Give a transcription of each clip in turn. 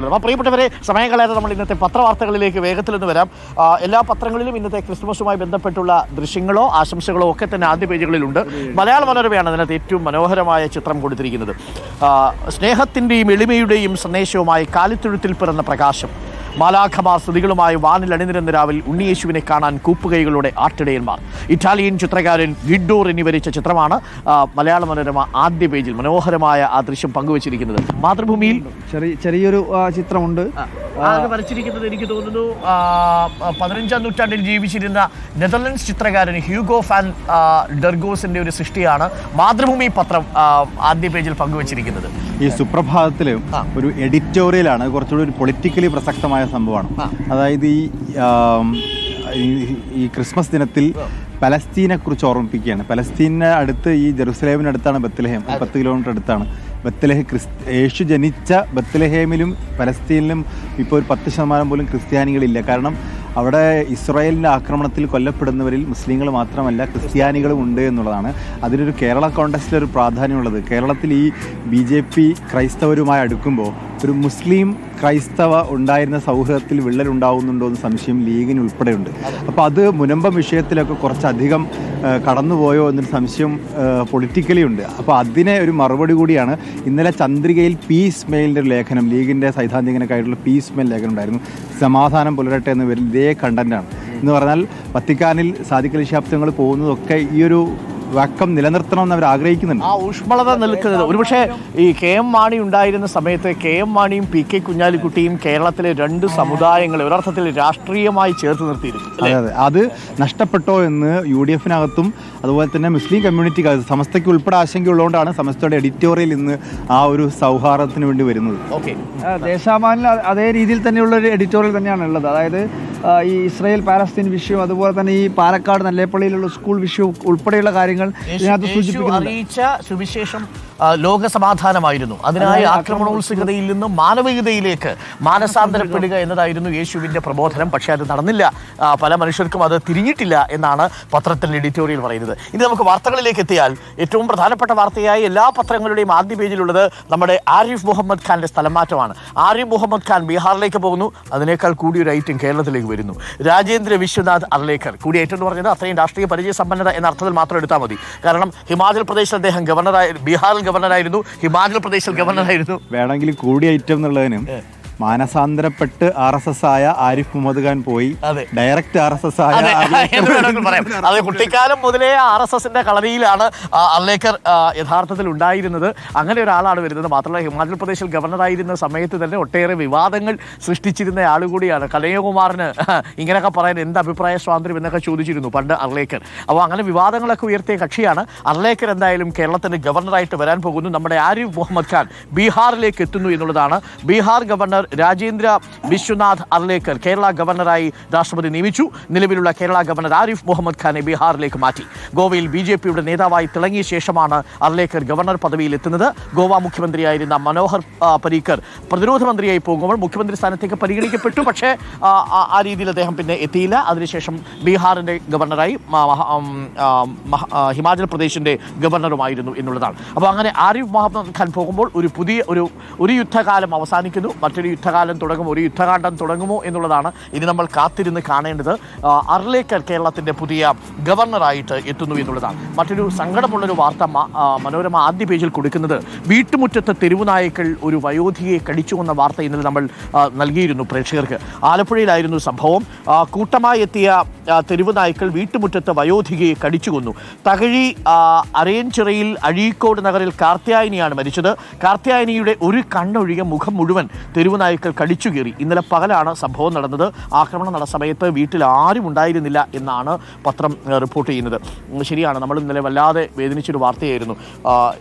പ്രിയപ്പെട്ടവരെ, സമയം കളയാതെ നമ്മൾ ഇന്നത്തെ പത്രവാർത്തകളിലേക്ക് വേഗത്തിൽ നിന്ന് വരാം. എല്ലാ പത്രങ്ങളിലും ഇന്നത്തെ ക്രിസ്മസുമായി ബന്ധപ്പെട്ടുള്ള ദൃശ്യങ്ങളോ ആശംസകളോ ഒക്കെ തന്നെ ആദ്യ പേജുകളിലുണ്ട്. മലയാള മനോരമയാണ് അതിനകത്ത് ഏറ്റവും മനോഹരമായ ചിത്രം കൊടുത്തിരിക്കുന്നത്. സ്നേഹത്തിൻ്റെയും എളിമയുടെയും സന്ദേശവുമായി കാലിത്തൊഴുത്തിൽ പിറന്ന പ്രകാശം. മാലാഖമാർ സ്തുതികളുമായി വാനിൽ അണിനിരന്ന രാവിൽ ഉണ്ണിയേശുവിനെ കാണാൻ കൂപ്പുകൈകളോടെ ആട്ടിടയന്മാർ. ഇറ്റാലിയൻ ചിത്രകാരൻ ഗിഡ്ഡോർ എന്നിവരിച്ച ചിത്രമാണ് മലയാള മനോരമ ആദ്യ പേജിൽ മനോഹരമായ ആ ദൃശ്യം പങ്കുവച്ചിരിക്കുന്നത്. മാതൃഭൂമിയിൽ ചെറിയൊരു ചിത്രമുണ്ട് വരച്ചിരിക്കുന്നത്. എനിക്ക് തോന്നുന്നു 15ാം നൂറ്റാണ്ടിൽ ജീവിച്ചിരുന്ന നെതർലൻഡ്സ് ചിത്രകാരൻ ഹ്യൂഗോ ഫാൻ ഡെർഗോസിന്റെ ഒരു സൃഷ്ടിയാണ് മാതൃഭൂമി പത്രം ആദ്യ പേജിൽ പങ്കുവച്ചിരിക്കുന്നത്. ഈ സുപ്രഭാതത്തില് ഒരു എഡിറ്റോറിയലാണ്, കുറച്ചുകൂടി ഒരു പൊളിറ്റിക്കലി പ്രസക്തമായ സംഭവമാണ്. അതായത് ഈ ക്രിസ്മസ് ദിനത്തിൽ പലസ്തീനെ കുറിച്ച് ഓർമ്മിപ്പിക്കുകയാണ്. പലസ്തീനെ അടുത്ത് ഈ ജെറുസലേമിനടുത്താണ് ബത്ലഹേം, 10 കിലോമീറ്റർ അടുത്താണ് ബത്ലഹേം. യേശു ജനിച്ച ബത്ലഹേമിലും പലസ്തീനിലും ഇപ്പോൾ ഒരു 10% പോലും ക്രിസ്ത്യാനികളില്ല. കാരണം അവിടെ ഇസ്രായേലിൻ്റെ ആക്രമണത്തിൽ കൊല്ലപ്പെടുന്നവരിൽ മുസ്ലിങ്ങൾ മാത്രമല്ല ക്രിസ്ത്യാനികളും ഉണ്ട് എന്നുള്ളതാണ്. അതിനൊരു കേരള കോണ്ടക്സ്റ്റിലൊരു പ്രാധാന്യമുള്ളത്. കേരളത്തിൽ ഈ BJP ക്രൈസ്തവരുമായി അടുക്കുമ്പോൾ ഒരു മുസ്ലിം ക്രൈസ്തവ ഉണ്ടായിരുന്ന സൗഹൃദത്തിൽ വിള്ളലുണ്ടാവുന്നുണ്ടോ എന്ന് സംശയം ലീഗിന് ഉൾപ്പെടെയുണ്ട്. അപ്പോൾ അത് മുനമ്പം വിഷയത്തിലൊക്കെ കുറച്ചധികം കടന്നുപോയോ എന്നൊരു സംശയം പൊളിറ്റിക്കലി ഉണ്ട്. അപ്പോൾ അതിനെ ഒരു മറുപടി കൂടിയാണ് ഇന്നലെ ചന്ദ്രികയിൽ പീസ് മെയിലിൻ്റെ ഒരു ലേഖനം, ലീഗിൻ്റെ സൈദ്ധാന്തികനൊക്കെ ആയിട്ടുള്ള പീസ് മെയിൽ ലേഖനം ഉണ്ടായിരുന്നു. സമാധാനം പുലരട്ടെ എന്ന പേരിൽ ഇതേ കണ്ടന്റാണ്. എന്ന് പറഞ്ഞാൽ വത്തിക്കാനിൽ സാദിഖ് അലി ശിഹാബ് തങ്ങൾ പോകുന്നതൊക്കെ ഈ ഒരു വക്കം നിലനിർത്തണമെന്ന് അവർ ആഗ്രഹിക്കുന്നുണ്ട്. ആ ഊഷ്മളത നിൽക്കുന്നത് ഒരുപക്ഷെ ഈ KM മാണി ഉണ്ടായിരുന്ന സമയത്ത് KM മാണിയും PK കുഞ്ഞാലിക്കുട്ടിയും കേരളത്തിലെ 2 സമുദായങ്ങളെ ഒരർത്ഥത്തിൽ രാഷ്ട്രീയമായി ചേർത്ത് നിർത്തിയിരുന്നു. അതെ അതെ, അത് നഷ്ടപ്പെട്ടോ എന്ന് UDF-നകത്തും അതുപോലെ തന്നെ മുസ്ലിം കമ്മ്യൂണിറ്റിക്കകത്ത് സമസ്തയ്ക്ക് ഉൾപ്പെടെ ആശങ്കയുള്ളതുകൊണ്ടാണ് സമസ്തയുടെ എഡിറ്റോറിയൽ ഇന്ന് ആ ഒരു സൗഹാർദ്ദത്തിന് വേണ്ടി വരുന്നത്. ഓക്കെ, ദേശാഭിമാനിൽ അതേ രീതിയിൽ തന്നെയുള്ള ഒരു എഡിറ്റോറിയൽ തന്നെയാണ് ഉള്ളത്. അതായത് ഈ ഇസ്രായേൽ പാലസ്തീൻ വിഷയം, അതുപോലെ തന്നെ ഈ പാലക്കാട് നല്ലേപ്പള്ളിയിലുള്ള സ്കൂൾ വിഷയവും ഉൾപ്പെടെയുള്ള കാര്യങ്ങൾ അറിയിച്ച സുവിശേഷം ലോക സമാധാനമായിരുന്നു. അതിനായി ആക്രമണോത്സുകതയിൽ നിന്ന് മാനവികതയിലേക്ക് മാനസാന്തരപ്പെടുക എന്നതായിരുന്നു യേശുവിൻ്റെ പ്രബോധനം. പക്ഷേ അത് നടന്നില്ല, പല മനുഷ്യർക്കും അത് തിരിഞ്ഞിട്ടില്ല എന്നാണ് പത്രത്തിൻ്റെ എഡിറ്റോറിയൽ പറയുന്നത്. ഇനി നമുക്ക് വാർത്തകളിലേക്ക് എത്തിയാൽ ഏറ്റവും പ്രധാനപ്പെട്ട വാർത്തയായി എല്ലാ പത്രങ്ങളുടെയും ആദ്യ പേജിലുള്ളത് നമ്മുടെ ആരിഫ് മുഹമ്മദ് ഖാന്റെ സ്ഥലം മാറ്റമാണ്. ആരിഫ് മുഹമ്മദ് ഖാൻ ബീഹാറിലേക്ക് പോകുന്നു. അതിനേക്കാൾ കൂടിയൊരു ഐറ്റം കേരളത്തിലേക്ക് വരുന്നു. രാജേന്ദ്ര വിശ്വനാഥ് അർലേക്കർ കൂടിയേറ്റം എന്ന് പറഞ്ഞത് അത്രയും രാഷ്ട്രീയ പരിചയ സമ്പന്നത എന്ന അർത്ഥത്തിൽ മാത്രം എടുത്താൽ മതി. കാരണം ഹിമാചൽ പ്രദേശിൽ അദ്ദേഹം ഗവർണറായി, ബീഹാറിൽ ഗവർണറായിരുന്നു, ഹിമാചൽ പ്രദേശിൽ ഗവർണറായിരുന്നു. വേണമെങ്കിൽ കൂടി ഐറ്റം എന്നുള്ളതിനും മാനസാന്തരപ്പെട്ട് RSS ആയ ആരിഫ് മുഹമ്മദ് ഖാൻ പോയി ഡയറക്റ്റ് RSS ആയ അത് കുട്ടിക്കാലം മുതലേ RSSന്റെ കളരിയിലാണ് അർലേക്കർ യഥാർത്ഥത്തിൽ ഉണ്ടായിരുന്നത്. അങ്ങനെ ഒരാളാണ് വരുന്നത്. മാത്രമല്ല ഹിമാചൽ പ്രദേശിൽ ഗവർണറായിരുന്ന സമയത്ത് തന്നെ ഒട്ടേറെ വിവാദങ്ങൾ സൃഷ്ടിച്ചിരുന്ന ആളുകൂടിയാണ്. കനയ്യകുമാറിന് ഇങ്ങനെയൊക്കെ പറയാൻ എന്ത് അഭിപ്രായ സ്വാതന്ത്ര്യം എന്നൊക്കെ ചോദിച്ചിരുന്നു പണ്ട് അർലേക്കർ. അപ്പോൾ അങ്ങനെ വിവാദങ്ങളൊക്കെ ഉയർത്തിയ കക്ഷിയാണ് അർലേക്കർ. എന്തായാലും കേരളത്തിന്റെ ഗവർണറായിട്ട് വരാൻ പോകുന്നു. നമ്മുടെ ആരിഫ് മുഹമ്മദ് ഖാൻ ബീഹാറിലേക്ക് എത്തുന്നു എന്നുള്ളതാണ്. ബീഹാർ ഗവർണർ രാജേന്ദ്ര വിശ്വനാഥ് അർലേക്കർ കേരള ഗവർണറായി രാഷ്ട്രപതി നിയമിച്ചു. നിലവിലുള്ള കേരള ഗവർണർ ആരിഫ് മുഹമ്മദ് ഖാനെ ബീഹാറിലേക്ക് മാറ്റി. ഗോവയിൽ BJPയുടെ നേതാവായി തിളങ്ങിയ ശേഷമാണ് അർലേക്കർ ഗവർണർ പദവിയിൽ എത്തുന്നത്. ഗോവ മുഖ്യമന്ത്രിയായിരുന്ന മനോഹർ പരീക്കർ പ്രതിരോധ മന്ത്രിയായി പോകുമ്പോൾ മുഖ്യമന്ത്രി സ്ഥാനത്തേക്ക് പരിഗണിക്കപ്പെട്ടു. പക്ഷേ ആ രീതിയിൽ അദ്ദേഹം പിന്നെ എത്തിയില്ല. അതിനുശേഷം ബീഹാറിൻ്റെ ഗവർണറായി ഹിമാചൽ പ്രദേശിൻ്റെ ഗവർണറുമായിരുന്നു എന്നുള്ളതാണ്. അപ്പോൾ അങ്ങനെ ആരിഫ് മുഹമ്മദ് ഖാൻ പോകുമ്പോൾ ഒരു പുതിയ ഒരു യുദ്ധകാലം അവസാനിക്കുന്നു. മറ്റൊരു യുദ്ധകാലം തുടങ്ങും, ഒരു യുദ്ധകാണ്ഡം തുടങ്ങുമോ എന്നുള്ളതാണ് ഇനി നമ്മൾ കാത്തിരുന്ന് കാണേണ്ടത്. അർലേക്കർ കേരളത്തിൻ്റെ പുതിയ ഗവർണറായിട്ട് എത്തുന്നു എന്നുള്ളതാണ്. മറ്റൊരു സങ്കടമുള്ളൊരു വാർത്ത മനോരമ ആദ്യ പേജിൽ കൊടുക്കുന്നത് വീട്ടുമുറ്റത്ത് തെരുവുനായ്ക്കൾ ഒരു വയോധികയെ കടിച്ചു കൊന്ന വാർത്ത ഇന്നലെ നമ്മൾ നൽകിയിരുന്നു പ്രേക്ഷകർക്ക്. ആലപ്പുഴയിലായിരുന്നു സംഭവം. കൂട്ടമായി എത്തിയ തെരുവുനായ്ക്കൾ വീട്ടുമുറ്റത്ത് വയോധികയെ കടിച്ചു കൊന്നു. തകഴി അരയൻചിറയിൽ അഴീക്കോട് നഗറിൽ കാർത്യായനിയാണ് മരിച്ചത്. കാർത്യായനിയുടെ ഒരു കണ്ണൊഴികെ മുഖം മുഴുവൻ തെരുവുനായ്ക്കൾ കടിച്ചു കയറി. ഇന്നലെ പകലാണ് സംഭവം നടന്നത്. ആക്രമണം നടന്ന സമയത്ത് വീട്ടിൽ ആരും ഉണ്ടായിരുന്നില്ല എന്നാണ് പത്രം റിപ്പോർട്ട് ചെയ്യുന്നത്. ശരിയാണ്, നമ്മൾ ഇന്നലെ വല്ലാതെ വേദനിച്ചൊരു വാർത്തയായിരുന്നു.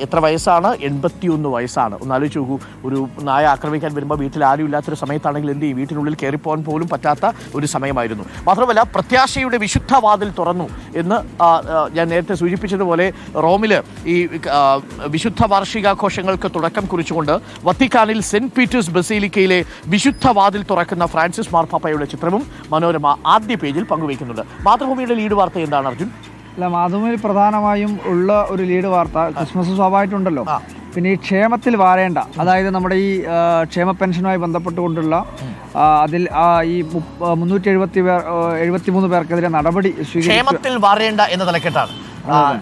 എത്ര വയസ്സാണ്? 81 വയസ്സാണ്. ഒന്ന് ആലോചിച്ച് നോക്കൂ, ഒരു നായ ആക്രമിക്കാൻ വരുമ്പോൾ വീട്ടിൽ ആരും ഇല്ലാത്തൊരു സമയത്താണെങ്കിൽ എന്ത് ചെയ്യും? വീട്ടിനുള്ളിൽ കയറിപ്പോകാൻ പോലും പറ്റാത്ത ഒരു സമയമായിരുന്നു. മാത്രമല്ല പ്രത്യാശയുടെ വിശുദ്ധ വാതിൽ തുറന്നു എന്ന് ഞാൻ നേരത്തെ സൂചിപ്പിച്ചതുപോലെ റോമിൽ ഈ വിശുദ്ധ വാർഷികാഘോഷങ്ങൾക്ക് തുടക്കം കുറിച്ചുകൊണ്ട് വത്തിക്കാനിൽ സെന്റ് പീറ്റേഴ്സ് ബസീലിക്കയിലെ വിശുദ്ധ വാതിൽ തുറക്കുന്ന ഫ്രാൻസിസ് മാർപ്പാപ്പയുടെ ചിത്രവും മനോരമ ആദ്യ പേജിൽ പങ്കുവയ്ക്കുന്നുണ്ട്. മാതൃഭൂമിയുടെ ലീഡ് വാർത്ത എന്താണ് അർജുൻ? അല്ല, മാതൃഭൂമിയിൽ പ്രധാനമായും ഉള്ള ഒരു ലീഡ് വാർത്ത ക്രിസ്മസ് സ്വാഭാവികമായിട്ടുണ്ടല്ലോ. പിന്നെ ഈ ക്ഷേമത്തിൽ വാരേണ്ട, അതായത് നമ്മുടെ ഈ ക്ഷേമ പെൻഷനുമായി ബന്ധപ്പെട്ടുകൊണ്ടുള്ള അതിൽ ഈ 373 പേർക്കെതിരെ നടപടി ക്ഷേമത്തിൽ വാരേണ്ട എന്ന തലക്കെട്ടാണ്.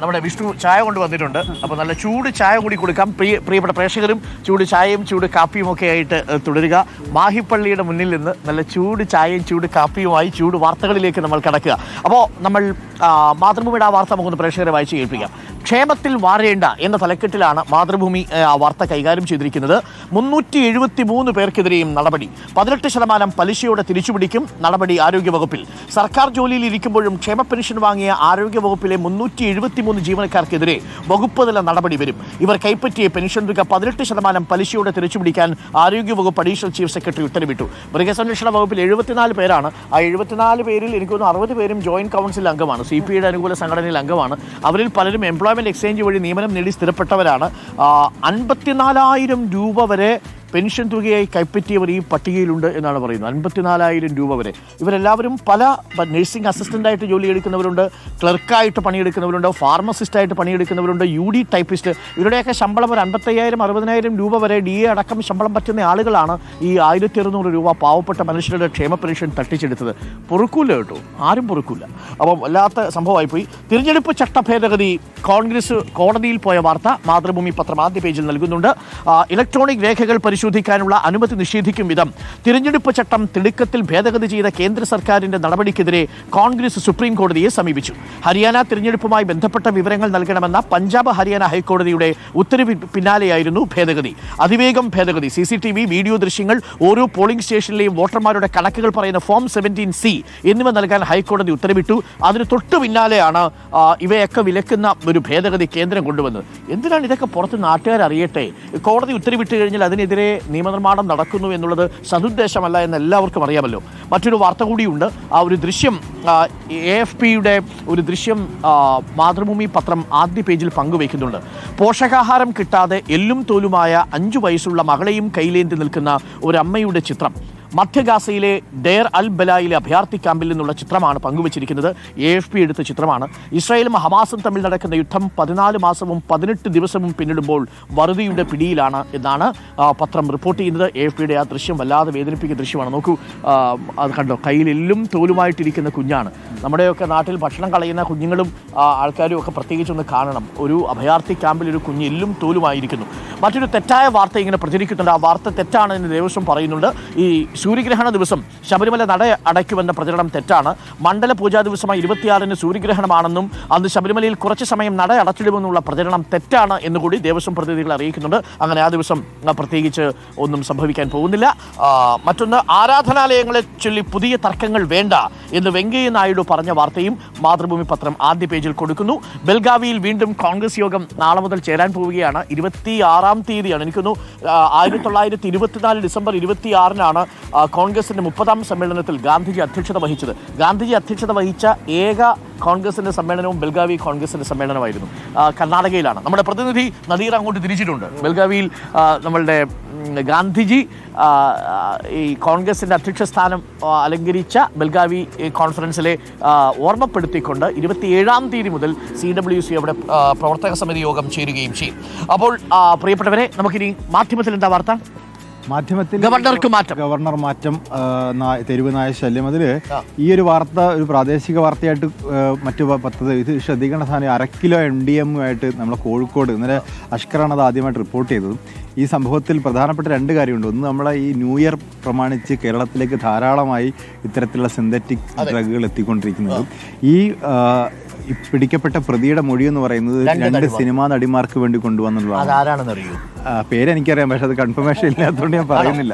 നമ്മുടെ വിഷ്ണു ചായ കൊണ്ട് വന്നിട്ടുണ്ട്. അപ്പോൾ നല്ല ചൂട് ചായ കൂടി കൊടുക്കാം. പ്രിയപ്പെട്ട പ്രേക്ഷകരും ചൂട് ചായയും ചൂട് കാപ്പിയും ഒക്കെ ആയിട്ട് തുടരുക. മാഹിപ്പള്ളിയുടെ മുന്നിൽ നിന്ന് നല്ല ചൂട് ചായയും ചൂട് കാപ്പിയുമായി ചൂട് വാർത്തകളിലേക്ക് നമ്മൾ കടക്കുക. അപ്പോൾ നമ്മൾ മാതൃഭൂമിയുടെ ആ വാർത്ത നമുക്കൊന്ന് പ്രേക്ഷകരെ വായിച്ച് കേൾപ്പിക്കാം. ക്ഷേമത്തിൽ വാരേണ്ട എന്ന തലക്കെട്ടിലാണ് മാതൃഭൂമി ആ വാർത്ത കൈകാര്യം ചെയ്തിരിക്കുന്നത്. 373 പേർക്കെതിരെയും നടപടി. 18% പലിശയോടെ തിരിച്ചുപിടിക്കും നടപടി ആരോഗ്യവകുപ്പിൽ. സർക്കാർ ജോലിയിൽ ഇരിക്കുമ്പോഴും ക്ഷേമ പെൻഷൻ വാങ്ങിയ ആരോഗ്യവകുപ്പിലെ 373 ജീവനക്കാർക്കെതിരെ വകുപ്പ് തല നടപടി വരും. ഇവർ കൈപ്പറ്റിയ പെൻഷൻ തുക 18% പലിശയോടെ തിരിച്ചുപിടിക്കാൻ ആരോഗ്യവകുപ്പ് അഡീഷണൽ ചീഫ് സെക്രട്ടറി ഉത്തരവിട്ടു. മൃഗസംരക്ഷണ വകുപ്പിൽ 74 പേരാണ്. ആ 74 പേരിൽ എനിക്ക് തോന്നുന്നു 60 പേരും ജോയിന്റ് കൗൺസിൽ അംഗമാണ്, CPIയുടെ അനുകൂല സംഘടനയിൽ അംഗമാണ്. അവരിൽ പലരും എംപ്ലോയ്മെന്റ് എക്സ്ചേഞ്ച് വഴി നിയമനം നേടി സ്ഥിരപ്പെട്ടവരാണ്. 54,000 രൂപ വരെ പെൻഷൻ തുകയായി കൈപ്പറ്റിയവർ ഈ പട്ടികയിലുണ്ട് എന്നാണ് പറയുന്നത്. 54,000 രൂപ വരെ. ഇവരെല്ലാവരും പല നഴ്സിംഗ് അസിസ്റ്റൻ്റായിട്ട് ജോലി എടുക്കുന്നവരുണ്ട്, ക്ലർക്കായിട്ട് പണിയെടുക്കുന്നവരുണ്ട്, ഫാർമസിസ്റ്റായിട്ട് പണിയെടുക്കുന്നവരുണ്ട്, UD ടൈപ്പിസ്റ്റ്. ഇവരുടെയൊക്കെ ശമ്പളം ഒരു 55,000 60,000 രൂപ വരെ DA അടക്കം ശമ്പളം പറ്റുന്ന ആളുകളാണ് ഈ 1,600 രൂപ പാവപ്പെട്ട മനുഷ്യരുടെ ക്ഷേമ പെൻഷൻ തട്ടിച്ചെടുത്തത്. പൊറുക്കൂല കേട്ടോ, ആരും പൊറുക്കൂല. അപ്പം വല്ലാത്ത സംഭവമായിപ്പോയി. തിരഞ്ഞെടുപ്പ് ചട്ട ഭേദഗതി കോൺഗ്രസ് കോടതിയിൽ പോയ വാർത്ത മാതൃഭൂമി പത്രം ആദ്യ പേജിൽ നൽകുന്നുണ്ട്. ഇലക്ട്രോണിക് രേഖകൾ പരിശോധിക്കാനുള്ള അനുമതി നിഷേധിക്കും വിധം തിരഞ്ഞെടുപ്പ് ചട്ടം തിടുക്കത്തിൽ ഭേദഗതി ചെയ്ത കേന്ദ്ര സർക്കാരിന്റെ നടപടിക്കെതിരെ കോൺഗ്രസ് സുപ്രീം കോടതിയെ സമീപിച്ചു. ഹരിയാന തിരഞ്ഞെടുപ്പുമായി ബന്ധപ്പെട്ട വിവരങ്ങൾ നൽകണമെന്ന പഞ്ചാബ് ഹരിയാന ഹൈക്കോടതിയുടെ ഉത്തരവിന് പിന്നാലെയായിരുന്നു ഭേദഗതി. അതിവേഗം ഭേദഗതി. CCTV വീഡിയോ ദൃശ്യങ്ങൾ, ഓരോ പോളിംഗ് സ്റ്റേഷനിലെയും വോട്ടർമാരുടെ കണക്കുകൾ പറയുന്ന ഫോം 17C എന്നിവ നൽകാൻ ഹൈക്കോടതി ഉത്തരവിട്ടു. അതിന് തൊട്ടു പിന്നാലെയാണ് ഇവയൊക്കെ വിലക്കുന്ന ഒരു ഭേദഗതി കേന്ദ്രം കൊണ്ടുവന്നത്. എന്തിനാണ് ഇതൊക്കെ പുറത്ത് നാട്ടുകാർ അറിയട്ടെ? കോടതി ഉത്തരവിട്ട് കഴിഞ്ഞാൽ അതിനെതിരെ നിയമനിർമ്മാണം നടക്കുന്നു എന്നുള്ളത് സതുദ്ദേശമല്ല എന്ന് എല്ലാവർക്കും അറിയാമല്ലോ. മറ്റൊരു വാർത്ത കൂടിയുണ്ട്. ആ ഒരു ദൃശ്യം AFPയുടെ ഒരു ദൃശ്യം മാതൃഭൂമി പത്രം ആദ്യ പേജിൽ പങ്കുവയ്ക്കുന്നുണ്ട്. പോഷകാഹാരം കിട്ടാതെ എല്ലും തോലുമായ 5 വയസ്സുള്ള മകളെയും കൈയിലേന്തി നിൽക്കുന്ന ഒരമ്മയുടെ ചിത്രം. മധ്യ ഗാസയിലെ ഡെയർ അൽ ബലായിലെ അഭയാർത്ഥി ക്യാമ്പിൽ നിന്നുള്ള ചിത്രമാണ് പങ്കുവച്ചിരിക്കുന്നത്. AFP എടുത്ത ചിത്രമാണ്. ഇസ്രായേലും ഹമാസും തമ്മിൽ നടക്കുന്ന യുദ്ധം 14 മാസവും 18 ദിവസവും പിന്നിടുമ്പോൾ വറുതിയുടെ പിടിയിലാണ് എന്നാണ് പത്രം റിപ്പോർട്ട് ചെയ്യുന്നത്. AFPയുടെ ആ ദൃശ്യം വല്ലാതെ വേദനിപ്പിക്കുന്ന ദൃശ്യമാണ്. നോക്കൂ, അത് കണ്ടോ, കയ്യിലെല്ലും തോലുമായിട്ടിരിക്കുന്ന കുഞ്ഞാണ്. നമ്മുടെയൊക്കെ നാട്ടിൽ ഭക്ഷണം കളയുന്ന കുഞ്ഞുങ്ങളും ആൾക്കാരും ഒക്കെ പ്രത്യേകിച്ചൊന്ന് കാണണം. ഒരു അഭയാർത്ഥി ക്യാമ്പിൽ ഒരു കുഞ്ഞ് എല്ലും തോലുമായിരിക്കുന്നു. മറ്റൊരു തെറ്റായ വാർത്ത ഇങ്ങനെ പ്രചരിക്കുന്നുണ്ട്. ആ വാർത്ത തെറ്റാണ് എന്ന് ദേവസ്വം പറയുന്നുണ്ട്. ഈ സൂര്യഗ്രഹണ ദിവസം ശബരിമല നട അടയ്ക്കുമെന്ന പ്രചരണം തെറ്റാണ്. മണ്ഡല പൂജാ ദിവസമായ 26-ന് സൂര്യഗ്രഹണമാണെന്നും അന്ന് ശബരിമലയിൽ കുറച്ച് സമയം നട അടച്ചിടുമെന്നുള്ള പ്രചരണം തെറ്റാണ് എന്നുകൂടി ദേവസ്വം പ്രതിനിധികൾ അറിയിക്കുന്നുണ്ട്. അങ്ങനെ ആ ദിവസം പ്രത്യേകിച്ച് ഒന്നും സംഭവിക്കാൻ പോകുന്നില്ല. മറ്റൊന്ന്, ആരാധനാലയങ്ങളെ ചൊല്ലി പുതിയ തർക്കങ്ങൾ വേണ്ട എന്ന് വെങ്കയ്യ നായിഡു പറഞ്ഞ വാർത്തയും മാതൃഭൂമി പത്രം ആദ്യ പേജിൽ കൊടുക്കുന്നു. ബെൽഗാവിയിൽ വീണ്ടും കോൺഗ്രസ് യോഗം നാളെ മുതൽ ചേരാൻ പോവുകയാണ്. 26-ാം തീയതിയാണ്. എനിക്കൊന്നു 1924 ഡിസംബർ 26-നാണ് കോൺഗ്രസിന്റെ 30-ാം സമ്മേളനത്തിൽ ഗാന്ധിജി അധ്യക്ഷത വഹിച്ചത്. ഗാന്ധിജി അധ്യക്ഷത വഹിച്ച ഏക കോൺഗ്രസിന്റെ സമ്മേളനവും ബെൽഗാവി കോൺഗ്രസിന്റെ സമ്മേളനമായിരുന്നു. കർണാടകയിലാണ്. നമ്മുടെ പ്രതിനിധി നദീർ അങ്ങോട്ട് തിരിച്ചിട്ടുണ്ട്. ബെൽഗാവിയിൽ നമ്മളുടെ ഗാന്ധിജി ഈ കോൺഗ്രസിന്റെ അധ്യക്ഷ സ്ഥാനം അലങ്കരിച്ച ബെൽഗാവി കോൺഫറൻസിലെ ഓർമ്മപ്പെടുത്തിക്കൊണ്ട് 27-ാം തീയതി മുതൽ CWC അവിടെ പ്രവർത്തക സമിതി യോഗം ചേരുകയും ചെയ്യും. അപ്പോൾ പ്രിയപ്പെട്ടവരെ, നമുക്കിനി മാധ്യമത്തിൽ എന്താ വാർത്ത? മാധ്യമത്തിൽ ഗവർണർ മാറ്റം, തെരുവ് നായ ശല്യം. അതിൽ ഈ ഒരു വാർത്ത ഒരു പ്രാദേശിക വാർത്തയായിട്ട് മറ്റു പദ്ധതി ഇത് ശ്രദ്ധിക്കേണ്ട സാധനം 1/2 കിലോ MDMA നമ്മളെ കോഴിക്കോട് ഇന്നലെ അഷ്കറാണ് അത് ആദ്യമായിട്ട് റിപ്പോർട്ട് ചെയ്തത്. ഈ സംഭവത്തിൽ പ്രധാനപ്പെട്ട 2 കാര്യമുണ്ട്. ഒന്ന്, നമ്മളെ ഈ ന്യൂ ഇയർ പ്രമാണിച്ച് കേരളത്തിലേക്ക് ധാരാളമായി ഇത്തരത്തിലുള്ള സിന്തറ്റിക് ഡ്രഗുകൾ എത്തിക്കൊണ്ടിരിക്കുന്നത്. ഈ പിടിക്കപ്പെട്ട പ്രതിയുടെ മൊഴി എന്ന് പറയുന്നത് 2 സിനിമാ നടിമാർക്ക് വേണ്ടി കൊണ്ടുവന്നുള്ളതാണ്. പേരെനിക്കറിയാം, പക്ഷെ അത് കൺഫർമേഷൻ ഇല്ലാത്തതുകൊണ്ട് ഞാൻ പറയുന്നില്ല.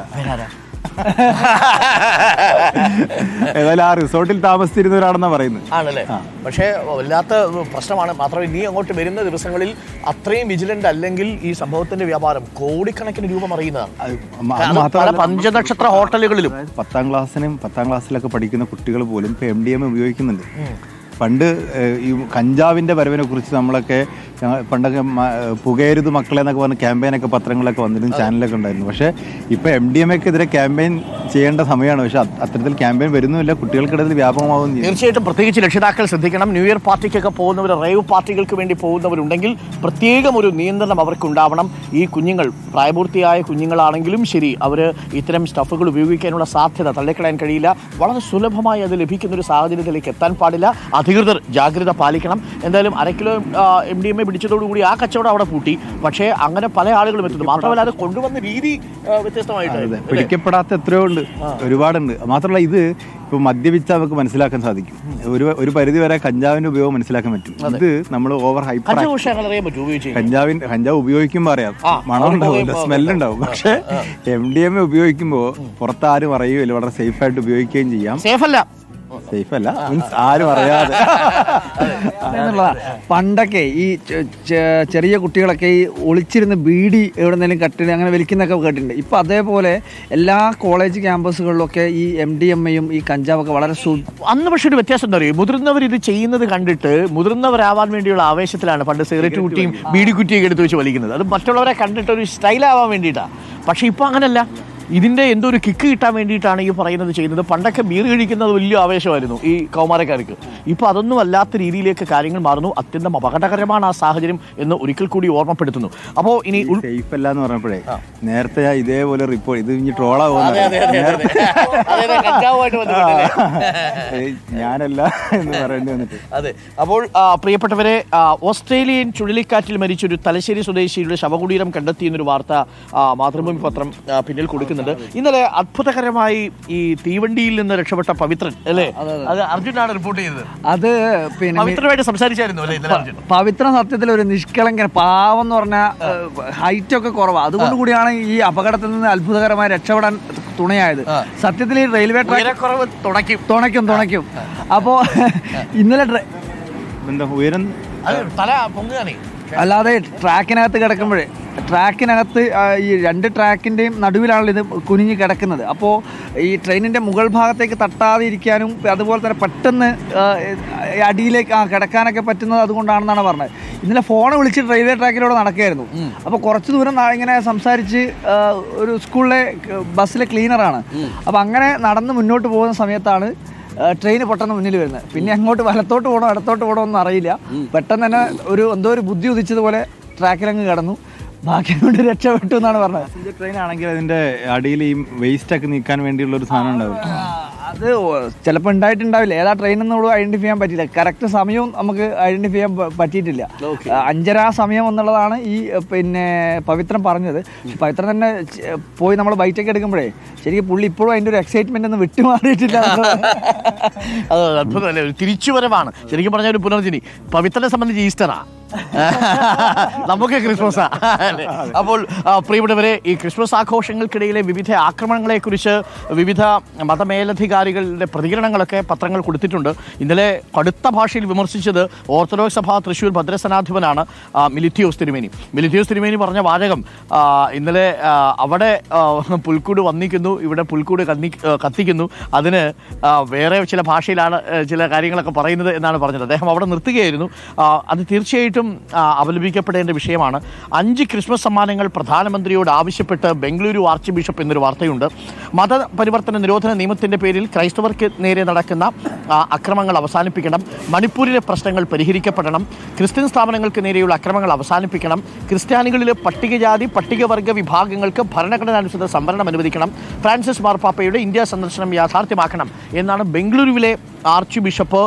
ഏതായാലും ആ റിസോർട്ടിൽ താമസിച്ചിരുന്നവരാണെന്നാ പറയുന്നത്. ആണല്ലേ? പക്ഷേ വല്ലാത്ത പ്രശ്നമാണ്. മാത്രമല്ല, ഇനി അങ്ങോട്ട് വരുന്ന ദിവസങ്ങളിൽ അത്രയും വിജിലന്റ് അല്ലെങ്കിൽ ഈ സംഭവത്തിന്റെ വ്യാപാരം കോടിക്കണക്കിന് രൂപ മറിയുന്നതാണ്. പഞ്ചനക്ഷത്ര ഹോട്ടലുകളിലും 10-ാം ക്ലാസ്സിലൊക്കെ പഠിക്കുന്ന കുട്ടികൾ പോലും ഇപ്പൊ MDMA ഉപയോഗിക്കുന്നുണ്ട്. പണ്ട് ഈ കഞ്ചാവിൻ്റെ വരവിനെ കുറിച്ച് നമ്മളൊക്കെ പണ്ടൊക്കെ പുകയരുത് മക്കളെ എന്നൊക്കെ പറഞ്ഞ് ക്യാമ്പയിനൊക്കെ പത്രങ്ങളിലൊക്കെ വന്നിരുന്നു, ചാനലൊക്കെ ഉണ്ടായിരുന്നു. പക്ഷേ ഇപ്പോൾ MDMAക്കെതിരെ ക്യാമ്പയിൻ ചെയ്യേണ്ട സമയമാണ്. പക്ഷെ അത്തരത്തിൽ ക്യാമ്പയിൻ വരുന്നുമില്ല, കുട്ടികൾക്കിടയിൽ വ്യാപകമാവുകയും ചെയ്യും. തീർച്ചയായിട്ടും പ്രത്യേകിച്ച് രക്ഷിതാക്കൾ ശ്രദ്ധിക്കണം. ന്യൂ ഇയർ പാർട്ടിക്കൊക്കെ പോകുന്നവർ, റേവ് പാർട്ടികൾക്ക് വേണ്ടി പോകുന്നവരുണ്ടെങ്കിൽ പ്രത്യേകം ഒരു നിയന്ത്രണം അവർക്കുണ്ടാവണം. ഈ കുഞ്ഞുങ്ങൾ പ്രായപൂർത്തിയായ കുഞ്ഞുങ്ങളാണെങ്കിലും ശരി, അവർ ഇത്തരം സ്റ്റഫുകൾ ഉപയോഗിക്കാനുള്ള സാധ്യത തള്ളിക്കളയാൻ കഴിയില്ല. വളരെ സുലഭമായി അത് ലഭിക്കുന്ന ഒരു സാഹചര്യത്തിലേക്ക് എത്താൻ പാടില്ല. അധികൃതർ ജാഗ്രത പാലിക്കണം. എന്തായാലും 1 കിലോ MDMA പിടിച്ചതോടുകൂടി ആ കച്ചവടം അവിടെ പൂട്ടി. പക്ഷേ അങ്ങനെ പല ആളുകളും എത്തുന്നു. മാത്രമല്ല അത് കൊണ്ടുവന്ന രീതി വ്യത്യസ്തമായിട്ട് പിടിക്കപ്പെടാത്ത എത്രയോ ഉണ്ട്, ഒരുപാടുണ്ട്. മാത്രമല്ല ഇത് ഇപ്പൊ മദ്യപിച്ചാൽ നമുക്ക് മനസ്സിലാക്കാൻ സാധിക്കും. ഒരു പരിധി വരെ കഞ്ചാവിന്റെ ഉപയോഗം മനസ്സിലാക്കാൻ പറ്റും. ഇത് നമ്മൾ ഓവർ ഹൈപ്പർ കഞ്ചാവ് ഉപയോഗിക്കുമ്പോൾ അറിയാം, മണം ഉണ്ടാവും, സ്മെല്ലുണ്ടാവും. പക്ഷെ MDMA ഉപയോഗിക്കുമ്പോൾ പുറത്താരും അറിയുകയില്ല, വളരെ സേഫ് ആയിട്ട് ഉപയോഗിക്കുകയും ചെയ്യാം. സേഫ് അല്ല മീൻസ് ആരും അറിയാതെ. പണ്ടൊക്കെ ഈ ചെറിയ കുട്ടികളൊക്കെ ഈ ഒളിച്ചിരുന്ന് ബീഡി എവിടെന്നെങ്കിലും കട്ടിൽ അങ്ങനെ വലിക്കുന്നൊക്കെ കേട്ടിട്ടുണ്ട്. ഇപ്പം അതേപോലെ എല്ലാ കോളേജ് ക്യാമ്പസുകളിലൊക്കെ ഈ MDMAയും ഈ കഞ്ചാവൊക്കെ വളരെ അന്ന് പക്ഷേ ഒരു വ്യത്യാസം എന്താ പറയുക, മുതിർന്നവർ ഇത് ചെയ്യുന്നത് കണ്ടിട്ട് മുതിർന്നവരാവാൻ വേണ്ടിയുള്ള ആവേശത്തിലാണ് പണ്ട് സിഗരറ്റ് കുറ്റിയും ബീഡി കുറ്റിയൊക്കെ എടുത്ത് വെച്ച് വലിക്കുന്നത്. അത് മറ്റുള്ളവരെ കണ്ടിട്ട് ഒരു സ്റ്റൈലാവാൻ വേണ്ടിയിട്ടാണ്. പക്ഷേ ഇപ്പോൾ അങ്ങനല്ല. ഇതിൻ്റെ എന്തോ ഒരു കിക്ക് കിട്ടാൻ വേണ്ടിയിട്ടാണ് ഈ പറയുന്നത് ചെയ്യുന്നത്. പണ്ടൊക്കെ ബീർ കഴിക്കുന്നത് വലിയ ആവേശമായിരുന്നു ഈ കൗമാരക്കാർക്ക്. ഇപ്പോൾ അതൊന്നും അല്ലാത്ത രീതിയിലേക്ക് കാര്യങ്ങൾ മാറുന്നു. അത്യന്തം അപകടകരമാണ് ആ സാഹചര്യം എന്ന് ഒരിക്കൽ കൂടി ഓർമ്മപ്പെടുത്തുന്നു. അപ്പോൾ ഇനി സേഫ് അല്ല എന്ന് പറഞ്ഞപ്പോഴേ നേരത്തെ ഇതേപോലെ റിപ്പോർട്ട് ഇത് ഇനി ട്രോളാവുന്ന ഞാനല്ല എന്ന് പറയേണ്ടി വന്നിട്ട്. അതെ. അപ്പോൾ പ്രിയപ്പെട്ടവരെ, ഓസ്ട്രേലിയൻ ചുഴലിക്കാറ്റിൽ മരിച്ചൊരു തലശ്ശേരി സ്വദേശിയുടെ ശവകുടീരം കണ്ടെത്തിയെന്നൊരു വാർത്ത മാതൃഭൂമി പത്രം പിന്നിൽ കൊടുക്കുന്നുണ്ട്. ഇന്നലെ അത്ഭുതകരമായി ഈ തീവണ്ടിയിൽ നിന്ന് രക്ഷപ്പെട്ട പവിത്രൻ അല്ലേ, അത് അർജുനാണ് റിപ്പോർട്ട് ചെയ്തത്. അത് പിന്നെ പവിത്രമായിട്ട് സംസാരിച്ചായിരുന്നു അല്ലേ ഇന്നലെ അർജുൻ? പവിത്രൻ സത്യത്തിൽ ഒരു നിഷ്കളങ്കൻ പാവം എന്ന് പറഞ്ഞാൽ ഹൈറ്റ് ഒക്കെ കുറവാണ്. അതുകൊണ്ട് കൂടിയാണ് ഈ അപകടത്തിൽ നിന്ന് അത്ഭുതകരമായി രക്ഷപ്പെടാൻ തുണയായത്. സത്യത്തിൽ ഈ റെയിൽവേ ട്രാക്ക് തുണയ്ക്കും. അപ്പോ ഇന്നലെ ഉയരം തല പൊങ്ങുകയാണേ, അല്ലാതെ ട്രാക്കിനകത്ത് ഈ 2 ട്രാക്കിൻ്റെയും നടുവിലാണല്ലോ ഇത് കുനിഞ്ഞ് കിടക്കുന്നത്. അപ്പോൾ ഈ ട്രെയിനിൻ്റെ മുകൾ ഭാഗത്തേക്ക് തട്ടാതെ ഇരിക്കാനും അതുപോലെ തന്നെ പെട്ടെന്ന് അടിയിലേക്ക് കിടക്കാനൊക്കെ പറ്റുന്നത് അതുകൊണ്ടാണെന്നാണ് പറഞ്ഞത്. ഇന്നലെ ഫോൺ വിളിച്ചിട്ട് റെയിൽവേ ട്രാക്കിലൂടെ നടക്കുകയായിരുന്നു. അപ്പോൾ കുറച്ച് ദൂരം ഇങ്ങനെ സംസാരിച്ച് ഒരു സ്കൂളിലെ ബസ്സിലെ ക്ലീനറാണ്. അപ്പോൾ അങ്ങനെ നടന്ന് മുന്നോട്ട് പോകുന്ന സമയത്താണ് ട്രെയിൻ പെട്ടെന്ന് മുന്നിൽ വരുന്നത്. പിന്നെ അങ്ങോട്ട് വലത്തോട്ട് പോകണോ ഇടത്തോട്ട് പോകണോ ഒന്നും അറിയില്ല. പെട്ടെന്ന് തന്നെ എന്തോ ഒരു ബുദ്ധി ഉദിച്ചതുപോലെ ട്രാക്കിലങ്ങ് കടന്നു. ബാക്കി കൊണ്ട് രക്ഷപ്പെട്ടു എന്നാണ് പറഞ്ഞത്. പാസഞ്ചർ ട്രെയിൻ ആണെങ്കിൽ അതിന്റെ അടിയിൽ ഈ വേസ്റ്റ് ഒക്കെ നീക്കാൻ വേണ്ടിയുള്ള ഒരു സാധനം ഉണ്ടാവും. അത് ചിലപ്പോൾ ഉണ്ടായിട്ടുണ്ടാവില്ല. ഏതാ ട്രെയിൻ എന്നുള്ളത് ഐഡന്റിഫൈ ചെയ്യാൻ പറ്റില്ല. കറക്റ്റ് സമയവും നമുക്ക് ഐഡന്റിഫൈ ചെയ്യാൻ പറ്റിയിട്ടില്ല. 5:30 സമയം എന്നുള്ളതാണ് ഈ പിന്നെ പവിത്രൻ പറഞ്ഞത്. പവിത്രൻ തന്നെ പോയി നമ്മൾ ബൈറ്റൊക്കെ എടുക്കുമ്പോഴേ ശരിക്കും പുള്ളി ഇപ്പോഴും അതിൻ്റെ ഒരു എക്സൈറ്റ്മെന്റ് ഒന്നും വിട്ടുമാറിയിട്ടില്ല. അത് അത്ഭുതമല്ലേ, ഒരു തിരിച്ചുവരവാണ് ശരിക്കും പറഞ്ഞ ഒരു പുനർജനി. പവിത്രനെ സംബന്ധിച്ച് ഈസ്റ്ററാ, നമുക്ക് ക്രിസ്മസാ. അപ്പോൾ പ്രിയപ്പെട്ടവരെ, ഈ ക്രിസ്മസ് ആഘോഷങ്ങൾക്കിടയിലെ വിവിധ ആക്രമണങ്ങളെക്കുറിച്ച് വിവിധ മതമേലധികാരികളുടെ പ്രതികരണങ്ങളൊക്കെ പത്രങ്ങൾ കൊടുത്തിട്ടുണ്ട്. ഇന്നലെ കടുത്ത ഭാഷയിൽ വിമർശിച്ചത് ഓർത്തഡോക്സ് സഭ തൃശ്ശൂർ ഭദ്രസനാധിപനാണ് മിലിത്തിയോസ് തിരുമേനി പറഞ്ഞ വാചകം, ഇന്നലെ അവിടെ പുൽക്കൂട് വന്നിക്കുന്നു, ഇവിടെ പുൽക്കൂട് കത്തിക്കുന്നു, അതിന് വേറെ ചില ഭാഷയിലാണ് ചില കാര്യങ്ങളൊക്കെ പറയുന്നത് എന്നാണ് പറഞ്ഞത്. അദ്ദേഹം അവിടെ നിർത്തുകയായിരുന്നു. അത് തീർച്ചയായിട്ടും അപലപിക്കപ്പെടേണ്ട വിഷയമാണ്. 5 ക്രിസ്മസ് സമ്മാനങ്ങൾ പ്രധാനമന്ത്രിയോട് ആവശ്യപ്പെട്ട് ബംഗളൂരു ആർച്ച് ബിഷപ്പ് എന്നൊരു വാർത്തയുണ്ട്. മതപരിവർത്തന നിരോധന നിയമത്തിൻ്റെ പേരിൽ ക്രൈസ്തവർക്ക് നേരെ നടക്കുന്ന അക്രമങ്ങൾ അവസാനിപ്പിക്കണം, മണിപ്പൂരിലെ പ്രശ്നങ്ങൾ പരിഹരിക്കപ്പെടണം, ക്രിസ്ത്യൻ സ്ഥാപനങ്ങൾക്ക് നേരെയുള്ള അക്രമങ്ങൾ അവസാനിപ്പിക്കണം, ക്രിസ്ത്യാനികളിലെ പട്ടികജാതി പട്ടികവർഗ വിഭാഗങ്ങൾക്ക് ഭരണഘടനാനുസൃത സംവരണം അനുവദിക്കണം, ഫ്രാൻസിസ് മാർപ്പാപ്പയുടെ ഇന്ത്യ സന്ദർശനം യാഥാർത്ഥ്യമാക്കണം എന്നാണ് ബംഗളൂരുവിലെ arch bishop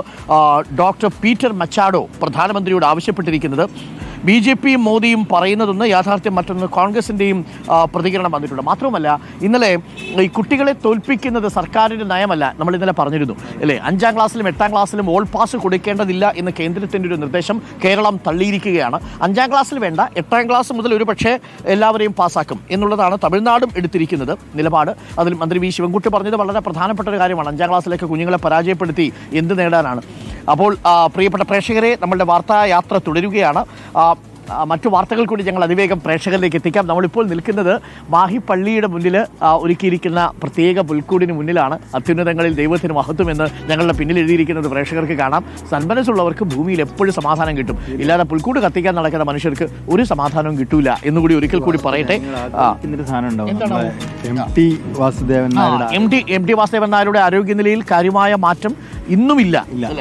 doctor Peter Machado പ്രധാനമന്ത്രിയോട് ആവശ്യപ്പെട്ടിരിക്കുന്നത്. BJPയും മോദിയും പറയുന്നതൊന്ന്, യാഥാർത്ഥ്യം മറ്റൊന്ന്. കോൺഗ്രസിൻ്റെയും പ്രതികരണം വന്നിട്ടുണ്ട്. മാത്രവുമല്ല, ഇന്നലെ ഈ കുട്ടികളെ തോൽപ്പിക്കുന്നത് സർക്കാരിൻ്റെ നയമല്ല, നമ്മൾ ഇന്നലെ പറഞ്ഞിരുന്നു അല്ലേ. 5ാം ക്ലാസ്സിലും 8ാം ക്ലാസ്സിലും ഓൾ പാസ് കൊടുക്കേണ്ടതില്ല എന്ന് കേന്ദ്രത്തിൻ്റെ ഒരു നിർദ്ദേശം കേരളം തള്ളിയിരിക്കുകയാണ്. 5ാം ക്ലാസ്സിൽ വേണ്ട, 8ാം ക്ലാസ് മുതൽ ഒരു പക്ഷേ എല്ലാവരെയും പാസ്സാക്കും എന്നുള്ളതാണ് തമിഴ്നാടും എടുത്തിരിക്കുന്നത് നിലപാട്. അതിൽ മന്ത്രി വി ശിവൻകുട്ടി പറഞ്ഞത് വളരെ പ്രധാനപ്പെട്ട ഒരു കാര്യമാണ്. 5ാം ക്ലാസ്സിലേക്ക് കുഞ്ഞുങ്ങളെ പരാജയപ്പെടുത്തി എന്ത് നേടാനാണ്? അപ്പോൾ പ്രിയപ്പെട്ട പ്രേക്ഷകരെ, നമ്മളുടെ വാർത്താ യാത്ര തുടരുകയാണ്. മറ്റു വാർത്തകൾ കൂടി ഞങ്ങൾ അതിവേഗം പ്രേക്ഷകരിലേക്ക് എത്തിക്കാം. നമ്മളിപ്പോൾ നിൽക്കുന്നത് മാഹി പള്ളിയുടെ മുന്നിൽ ഒരുക്കിയിരിക്കുന്ന പ്രത്യേക പുൽക്കൂടിന് മുന്നിലാണ്. അത്യുന്നതങ്ങളിൽ ദൈവത്തിന് മഹത്വം എന്ന് ഞങ്ങളുടെ പിന്നിൽ എഴുതിയിരിക്കുന്നത് പ്രേക്ഷകർക്ക് കാണാം. സന്മനസ്സുള്ളവർക്ക് ഭൂമിയിൽ എപ്പോഴും സമാധാനം കിട്ടും. ഇല്ലാതെ പുൽക്കൂട് കത്തിക്കാൻ നടക്കുന്ന മനുഷ്യർക്ക് ഒരു സമാധാനവും കിട്ടൂല എന്നുകൂടി ഒരിക്കൽ കൂടി പറയട്ടെ. എം ടി വാസുദേവൻ നായരുടെ ആരോഗ്യനിലയിൽ കാര്യമായ മാറ്റം ഇന്നുമില്ല.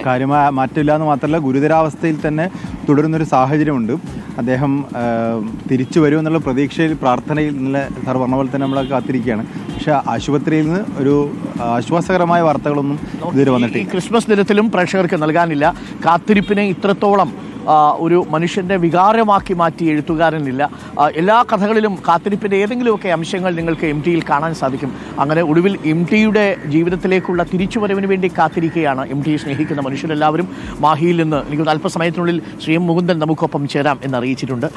കാര്യമായ മാറ്റമില്ല എന്ന് മാത്രമല്ല, ഗുരുതരാവസ്ഥയിൽ തന്നെ തുടരുന്നൊരു സാഹചര്യമുണ്ട്. അദ്ദേഹം തിരിച്ചു വരുമെന്നുള്ള പ്രതീക്ഷയിൽ, പ്രാർത്ഥനയിൽ ഇന്നലെ സാർ പറഞ്ഞ പോലെ തന്നെ നമ്മളൊക്കെ കാത്തിരിക്കുകയാണ്. പക്ഷെ ആശുപത്രിയിൽ നിന്ന് ഒരു ആശ്വാസകരമായ വാർത്തകളൊന്നും ഇതുവരെ വന്നിട്ടില്ല. ക്രിസ്മസ് ദിനത്തിലും പ്രേക്ഷകർക്ക് നൽകാനില്ല. കാത്തിരിപ്പിനെ ഇത്രത്തോളം ഒരു മനുഷ്യൻ്റെ വികാരമാക്കി മാറ്റി എഴുത്തുകാരനില്ല. എല്ലാ കഥകളിലും കാത്തിരിപ്പിൻ്റെ ഏതെങ്കിലുമൊക്കെ അംശങ്ങൾ നിങ്ങൾക്ക് എം ടിയിൽ കാണാൻ സാധിക്കും. അങ്ങനെ ഒടുവിൽ എം ടിയുടെ ജീവിതത്തിലേക്കുള്ള തിരിച്ചുവരവിന് വേണ്ടി കാത്തിരിക്കുകയാണ് എം ടിയെ സ്നേഹിക്കുന്ന മനുഷ്യരെല്ലാവരും. മാഹിയിൽ നിന്ന് എനിക്ക് അല്പസമയത്തിനുള്ളിൽ ശ്രീ എം മുകുന്ദൻ നമുക്കൊപ്പം ചേരാം എന്നറിയിച്ചിട്ടുണ്ട്.